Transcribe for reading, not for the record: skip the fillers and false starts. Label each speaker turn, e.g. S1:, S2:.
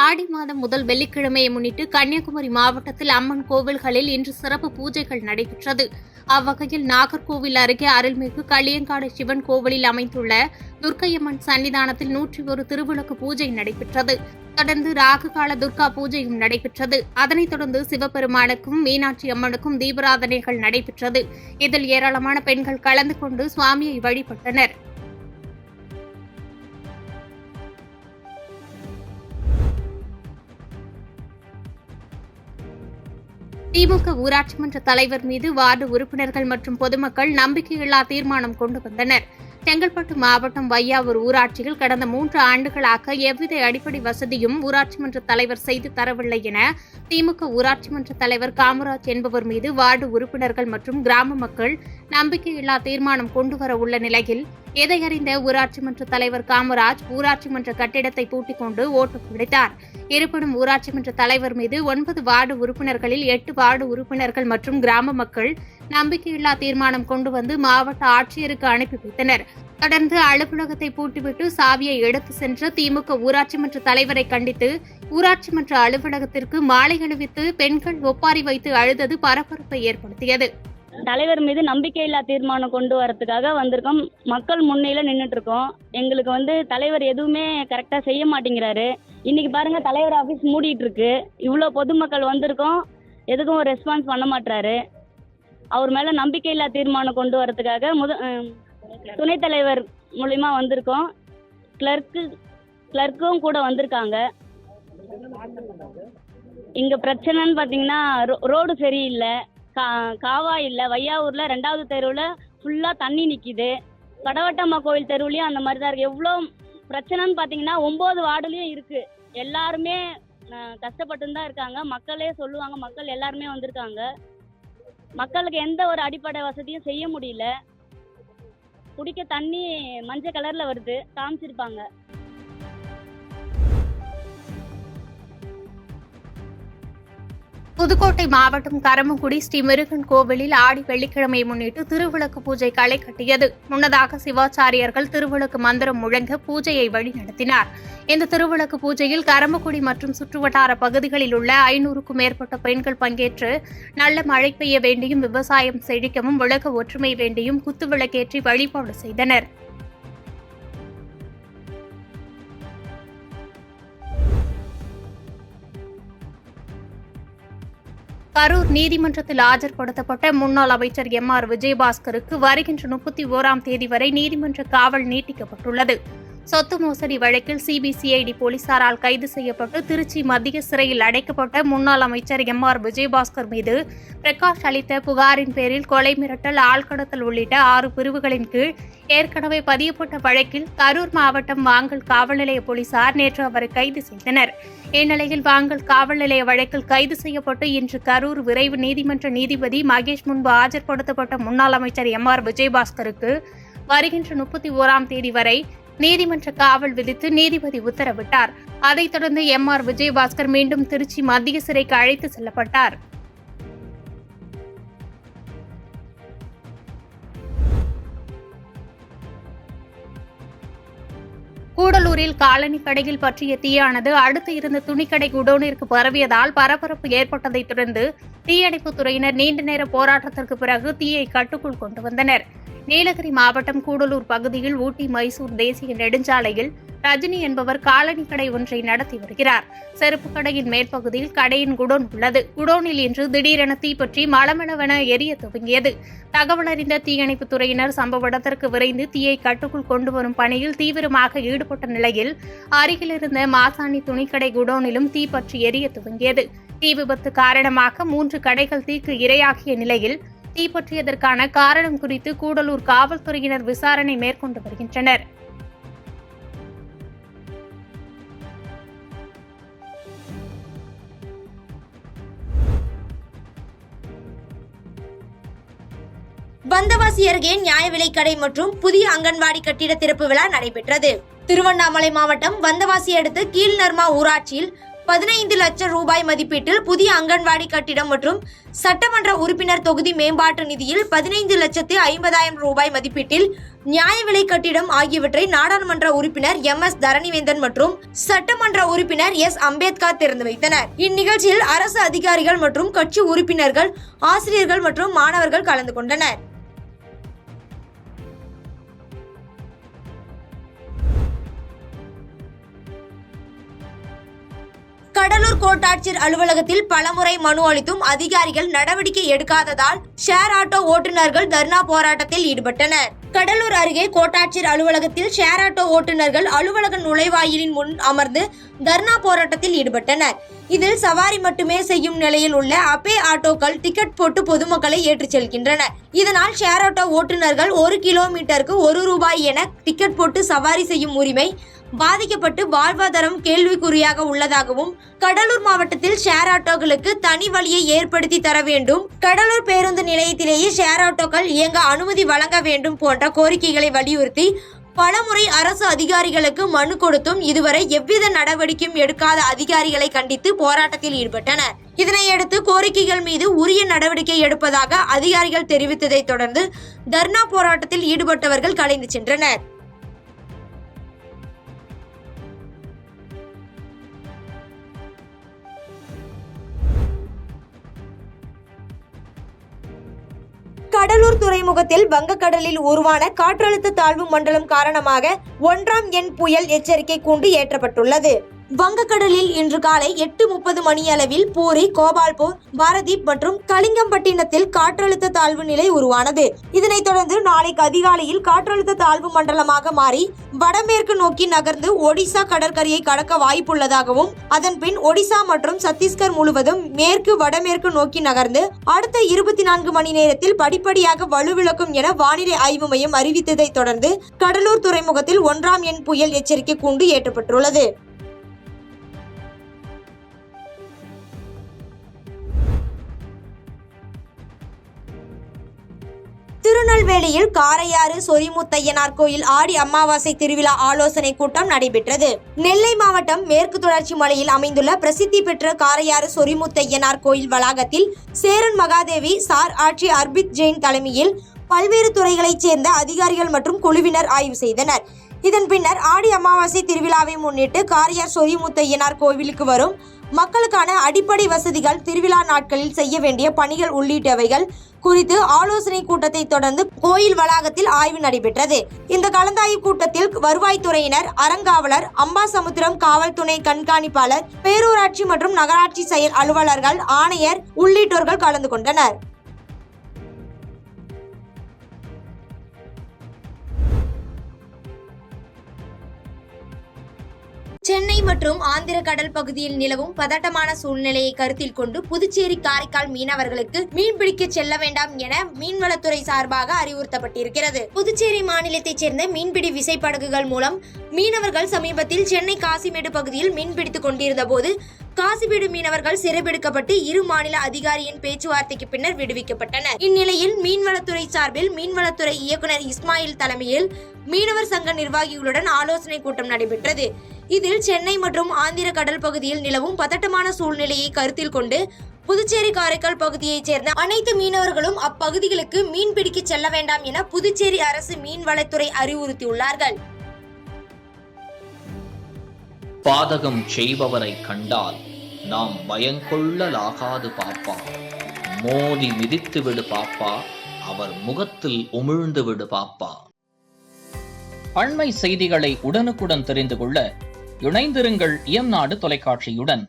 S1: ஆடி மாதம் முதல் வெள்ளிக்கிழமையை முன்னிட்டு கன்னியாகுமரி மாவட்டத்தில் அம்மன் கோவில்களில் இன்று சிறப்பு பூஜைகள் நடைபெற்றது. அவ்வகையில் நாகர்கோவில் அருகே அருள்மிகு களியங்காடு சிவன் கோவிலில் அமைந்துள்ள துர்க்கையம்மன் சன்னிதானத்தில் 101 திருவிளக்கு பூஜை நடைபெற்றது. தொடர்ந்து ராகுகால துர்கா பூஜையும் நடைபெற்றது. அதனைத் தொடர்ந்து சிவபெருமானுக்கும் மீனாட்சி அம்மனுக்கும் தீபாராதனைகள் நடைபெற்றது. இதில் ஏராளமான பெண்கள் கலந்து கொண்டு சுவாமியை வழிபட்டனர். திமுக ஊராட்சி மன்ற தலைவர் மீது வார்டு உறுப்பினர்கள் மற்றும் பொதுமக்கள் நம்பிக்கையில்லா தீர்மானம் கொண்டு வந்தனர். செங்கல்பட்டு மாவட்டம் வையாவூர் ஊராட்சியில் கடந்த 3 ஆண்டுகளாக எவ்வித அடிப்படை வசதியும் ஊராட்சி மன்ற தலைவர் செய்து தரவில்லை என திமுக ஊராட்சி மன்ற தலைவர் காமராஜ் என்பவர் மீது வார்டு உறுப்பினர்கள் மற்றும் கிராம மக்கள் நம்பிக்கையில்லா தீர்மானம் கொண்டுவர உள்ள நிலையில் இதை அறிந்த ஊராட்சி மன்ற தலைவர் காமராஜ் ஊராட்சி மன்ற கட்டிடத்தை பூட்டிக் கொண்டு ஓட்டு பிடித்தார். இருப்பினும் ஊராட்சி மன்ற தலைவர் மீது 9 வார்டு உறுப்பினர்களில் 8 வார்டு உறுப்பினர்கள் மற்றும் கிராம மக்கள் நம்பிக்கையில்லா தீர்மானம் கொண்டு வந்து மாவட்ட ஆட்சியருக்கு அனுப்பி வைத்தனர். தொடர்ந்து அலுவலகத்தை பூட்டிவிட்டு சாவியை எடுத்து சென்ற திமுக ஊராட்சி மன்ற தலைவரை கண்டித்து ஊராட்சி மன்ற அலுவலகத்திற்கு மாலை அணிவித்து பெண்கள் ஒப்பாரி வைத்து அழுதது பரபரப்பை ஏற்படுத்தியது.
S2: தலைவர் மீது நம்பிக்கையில்லா தீர்மானம் கொண்டு வரதுக்காக வந்திருக்கோம். மக்கள் முன்னிலையில நின்றுட்டு இருக்கோம். எங்களுக்கு தலைவர் எதுவுமே கரெக்டா செய்ய மாட்டேங்கிறாரு. இன்னைக்கு பாருங்க, தலைவர் ஆபீஸ் மூடிட்டு இருக்கு. இவ்வளோ பொதுமக்கள் வந்திருக்கோம், எதுக்கும் ஒரு ரெஸ்பான்ஸ் பண்ண மாட்டாரு. அவர் மேல நம்பிக்கையில்லா தீர்மானம் கொண்டு வரதுக்காக துணைத் தலைவர் மூலியமா வந்திருக்கோம். கிளர்க்கும் கூட வந்திருக்காங்க. இங்க பிரச்சனைன்னு பாத்தீங்கன்னா ரோடு சரியில்லை, காவா இல்லை. வையாவூர்ல 2வது தெருவில் ஃபுல்லா தண்ணி நிக்குது. கடவட்டம்மா கோவில் தெருவுலயும் அந்த மாதிரி தான் இருக்கு. எவ்வளோ பிரச்சனைன்னு பாத்தீங்கன்னா 9 வார்டுலயும் இருக்கு. எல்லாருமே கஷ்டப்பட்டு தான் இருக்காங்க. மக்களே சொல்லுவாங்க, மக்கள் எல்லாருமே வந்திருக்காங்க. மக்களுக்கு எந்த ஒரு அடிப்படை வசதியும் செய்ய முடியல. குடிக்க தண்ணி மஞ்சள் கலர்ல வருது, காமிச்சிருப்பாங்க.
S1: புதுக்கோட்டை மாவட்டம் கரமக்குடி ஸ்ரீ முருகன் கோவிலில் ஆடி வெள்ளிக்கிழமை முன்னிட்டு திருவிளக்கு பூஜை களை கட்டியது. முன்னதாக சிவாச்சாரியர்கள் திருவிளக்கு மந்திரம் முழங்க பூஜையை வழிநடத்தினார். இந்த திருவிளக்கு பூஜையில் கரமக்குடி மற்றும் சுற்றுவட்டார பகுதிகளில் உள்ள 500க்கும் மேற்பட்ட பெண்கள் பங்கேற்று நல்ல மழை பெய்ய வேண்டியும் விவசாயம் செழிக்கவும் உலக ஒற்றுமை வேண்டியும் குத்துவிளக்கேற்றி வழிபாடு செய்தனர். கரூர் நீதிமன்றத்தில் ஆஜர்படுத்தப்பட்ட முன்னாள் அமைச்சர் எம்.ஆர். விஜயபாஸ்கருக்கு வருகின்ற 31ஆம் தேதி வரை நீதிமன்ற காவல் நீட்டிக்கப்பட்டுள்ளது. சொத்து மோசடி வழக்கில் சிபிசிஐடி போலீசாரால் கைது செய்யப்பட்டு திருச்சி மத்திய சிறையில் அடைக்கப்பட்ட முன்னாள் அமைச்சர் எம்.ஆர். விஜயபாஸ்கர் மீது பிரகாஷ் அளித்த புகாரின் பேரில் கொலை மிரட்டல், ஆள்கடத்தல் உள்ளிட்ட 6 பிரிவுகளின் கீழ் ஏற்கனவே பதியப்பட்ட வழக்கில் கரூர் மாவட்டம் வாங்கல் காவல் நிலைய போலீசார் நேற்று அவரை கைது செய்தனர். இந்நிலையில் வாங்கல் காவல் நிலைய வழக்கில் கைது செய்யப்பட்டு இன்று கரூர் விரைவு நீதிமன்ற நீதிபதி மகேஷ் முன்பு ஆஜர்படுத்தப்பட்ட முன்னாள் அமைச்சர் எம்.ஆர். விஜயபாஸ்கருக்கு வருகின்ற 31ஆம் தேதி வரை நீதிமன்ற காவல் விதித்து நீதிபதி உத்தரவிட்டார். அதைத் தொடர்ந்து எம்.ஆர். விஜயபாஸ்கர் மீண்டும் திருச்சி மத்திய சிறைக்கு அழைத்து செல்லப்பட்டார். கூடலூரில் காலனி கடையில் பற்றிய தீயானது அடுத்து இருந்த துணிக்கடை குடோனிற்கு பரவியதால் பரபரப்பு ஏற்பட்டதைத் தொடர்ந்து தீயணைப்புத் துறையினர் நீண்ட நேர போராட்டத்திற்கு பிறகு தீயை கட்டுக்குள் கொண்டு வந்தனர். நீலகிரி மாவட்டம் கூடலூர் பகுதியில் ஊட்டி மைசூர் தேசிய நெடுஞ்சாலையில் ரஜினி என்பவர் காலனி கடை ஒன்றை நடத்தி வருகிறார். செருப்பு கடையின் மேற்பகுதியில் கடையின் குடோன் உள்ளது. குடோனில் இன்று திடீரென தீப்பற்றி மளமளவென எரிய துவங்கியது. தகவல் அறிந்த தீயணைப்புத் துறையினர் சம்பவ இடத்திற்கு விரைந்து தீயை கட்டுக்குள் கொண்டு வரும் பணியில் தீவிரமாக ஈடுபட்ட நிலையில் அருகில் இருந்த மாசாணி துணிக்கடை குடோனிலும் தீப்பற்றி எரிய துவங்கியது. தீ விபத்து காரணமாக 3 கடைகள் தீக்கு இரையாகிய நிலையில் தீப்பற்றியதற்கான காரணம் குறித்து கூடலூர் காவல்துறையினர் விசாரணை மேற்கொண்டு வருகின்றனர்.
S3: வந்தவாசி அருகே நியாய விலைக்கடை மற்றும் புதிய அங்கன்வாடி கட்டிட திறப்பு விழா நடைபெற்றது. திருவண்ணாமலை மாவட்டம் வந்தவாசி அடுத்த கீழ்நர்மா ஊராட்சியில் 15 லட்சம் ரூபாய் மதிப்பீட்டில் புதிய அங்கன்வாடி கட்டிடம் மற்றும் சட்டமன்ற உறுப்பினர் தொகுதி மேம்பாட்டு நிதியில் 15,50,000 ரூபாய் மதிப்பீட்டில் நியாய விலை கட்டிடம் ஆகியவற்றை நாடாளுமன்ற உறுப்பினர் MS தரணிவேந்தன் மற்றும் சட்டமன்ற உறுப்பினர் S அம்பேத்கர் திறந்து வைத்தனர். இந்நிகழ்ச்சியில் அரசு அதிகாரிகள் மற்றும் கட்சி உறுப்பினர்கள், ஆசிரியர்கள் மற்றும் மாணவர்கள் கலந்து கொண்டனர். கடலூர் கோட்டாட்சியர் அலுவலகத்தில் பலமுறை மனு அளித்தும் அதிகாரிகள் நடவடிக்கை எடுக்காததால் ஷேர் ஆட்டோ ஓட்டுநர்கள் தர்ணா போராட்டத்தில் ஈடுபட்டனர். கடலூர் அருகே கோட்டாட்சியர் அலுவலகத்தில் ஷேர் ஆட்டோ ஓட்டுநர்கள் அலுவலக நுழைவாயிலின் முன் அமர்ந்து தர்ணா போராட்டத்தில் ஈடுபட்டனர். இதில் சவாரி மட்டுமே செய்யும் நிலையில் உள்ள அப்பே ஆட்டோக்கள் டிக்கெட் போட்டு பொதுமக்களை ஏற்றிச் செல்கின்றனர். இதனால் ஷேர் ஆட்டோ ஓட்டுநர்கள் 1 கிலோமீட்டருக்கு 1 ரூபாய் என டிக்கெட் போட்டு சவாரி செய்யும் உரிமை பாதிக்கப்பட்டு வாழ்வாதாரம் கேள்விக்குறியாக உள்ளதாகவும், கடலூர் மாவட்டத்தில் ஷேர் ஆட்டோக்களுக்கு தனி வழியை ஏற்படுத்தி தர வேண்டும், கடலூர் பேருந்து நிலையத்திலேயே ஷேர் ஆட்டோக்கள் இயங்க அனுமதி வழங்க வேண்டும் போன்ற கோரிக்கைகளை வலியுறுத்தி பலமுறை அரசு அதிகாரிகளுக்கு மனு கொடுத்தும் இதுவரை எவ்வித நடவடிக்கையும் எடுக்காத அதிகாரிகளை கண்டித்து போராட்டத்தில் ஈடுபட்டனர். இதனையடுத்து கோரிக்கைகள் மீது உரிய நடவடிக்கை எடுப்பதாக அதிகாரிகள் தெரிவித்ததை தொடர்ந்து தர்ணா போராட்டத்தில் ஈடுபட்டவர்கள் கலைந்து சென்றனர். கடலூர் துறைமுகத்தில் வங்கக்கடலில் உருவான காற்றழுத்த தாழ்வு மண்டலம் காரணமாக 1ஆம் எண் புயல் எச்சரிக்கை கூண்டு ஏற்றப்பட்டுள்ளது. வங்கக்கடலில் இன்று காலை 8:30 மணியளவில் பூரி, கோபால்பூர், பாரதீப் மற்றும் கலிங்கம்பட்டினத்தில் காற்றழுத்த தாழ்வு நிலை உருவானது. இதனைத் தொடர்ந்து நாளைக்கு அதிகாலையில் காற்றழுத்த தாழ்வு மண்டலமாக மாறி வடமேற்கு நோக்கி நகர்ந்து ஒடிசா கடற்கரையை கடக்க வாய்ப்புள்ளதாகவும், அதன்பின் ஒடிசா மற்றும் சத்தீஸ்கர் முழுவதும் மேற்கு வடமேற்கு நோக்கி நகர்ந்து அடுத்த 24 மணி நேரத்தில் படிப்படியாக வலுவிழக்கும் என வானிலை ஆய்வு மையம் அறிவித்ததை தொடர்ந்து கடலூர் துறைமுகத்தில் 1ஆம் எண் புயல் எச்சரிக்கை கூண்டு ஏற்றப்பட்டுள்ளது. திருநெல்வேலியில் காரையாறு சொரிமுத்தையனார் கோயில் ஆடி அமாவாசை திருவிழா ஆலோசனை கூட்டம் நடைபெற்றது. நெல்லை மாவட்டம் மேற்கு தொடர்ச்சி மலையில் அமைந்துள்ள பிரசித்தி பெற்ற காரையாறு சொரிமுத்தையனார் கோயில் வளாகத்தில் சேரன் மகாதேவி சார் ஆட்சி அர்பித் ஜெயின் தலைமையில் பல்வேறு துறைகளைச் சேர்ந்த அதிகாரிகள் மற்றும் குழுவினர் ஆய்வு செய்தனர். இதன் பின்னர் ஆடி அமாவாசை திருவிழாவை முன்னிட்டு காரையார் சொரிமுத்தையனார் கோவிலுக்கு வரும் மக்களுக்கான அடிப்படை வசதிகள், திருவிழா நாட்களில் செய்ய வேண்டிய பணிகள் உள்ளிட்டவைகள் குறித்து ஆலோசனை கூட்டத்தை தொடர்ந்து கோயில் வளாகத்தில் ஆய்வு நடைபெற்றது. இந்த கலந்தாய்வு கூட்டத்தில் வருவாய்த்துறையினர், அறங்காவலர், அம்பாசமுத்திரம் காவல் துணை கண்காணிப்பாளர், பேரூராட்சி மற்றும் நகராட்சி செயல் அலுவலர்கள், ஆணையர் உள்ளிட்டோர்கள் கலந்து கொண்டனர். சென்னை மற்றும் ஆந்திர கடல் பகுதியில் நிலவும் பதட்டமான சூழ்நிலையை கருத்தில் கொண்டு புதுச்சேரி, காரைக்கால் மீனவர்களுக்கு மீன்பிடிக்க செல்ல வேண்டாம் என மீன்வளத்துறை சார்பாக அறிவுறுத்தப்பட்டிருக்கிறது. புதுச்சேரி மாநிலத்தைச் சேர்ந்த மீன்பிடி விசைப்படகுகள் மூலம் மீனவர்கள் சமீபத்தில் சென்னை காசிமேடு பகுதியில் மீன்பிடித்துக் கொண்டிருந்த போது காசிமேடு மீனவர்கள் சிறைபிடிக்கப்பட்டு இரு மாநில அதிகாரியின் பேச்சுவார்த்தைக்கு பின்னர் விடுவிக்கப்பட்டனர். இந்நிலையில் மீன்வளத்துறை சார்பில் மீன்வளத்துறை இயக்குனர் இஸ்மாயில் தலைமையில் மீனவர் சங்க நிர்வாகிகளுடன் ஆலோசனை கூட்டம் நடைபெற்றது. இதில் சென்னை மற்றும் ஆந்திர கடல் பகுதியில் நிலவும் பதட்டமான சூழ்நிலையை கருத்தில் கொண்டு புதுச்சேரி, காரைக்கால் பகுதியைச் சேர்ந்த அனைத்து மீனவர்களும் அப்பகுதிகளுக்கு மீன் பிடிக்க செல்ல வேண்டாம் என புதுச்சேரி அரசு மீன்வளத்துறை அறிவுறுத்தியுள்ளார்கள்.
S4: பாதகம் செய்பவரை கண்டால் நாம் பயங்கொள்ளலாகாது பாப்பா, மோதி மிதித்து விடு பாப்பா, அவர் முகத்தில் உமிழ்ந்து விடு பாப்பா. அண்மை செய்திகளை உடனுக்குடன் தெரிந்து கொள்ள இணைந்திருங்கள் இயம்நாடு தொலைக்காட்சியுடன்.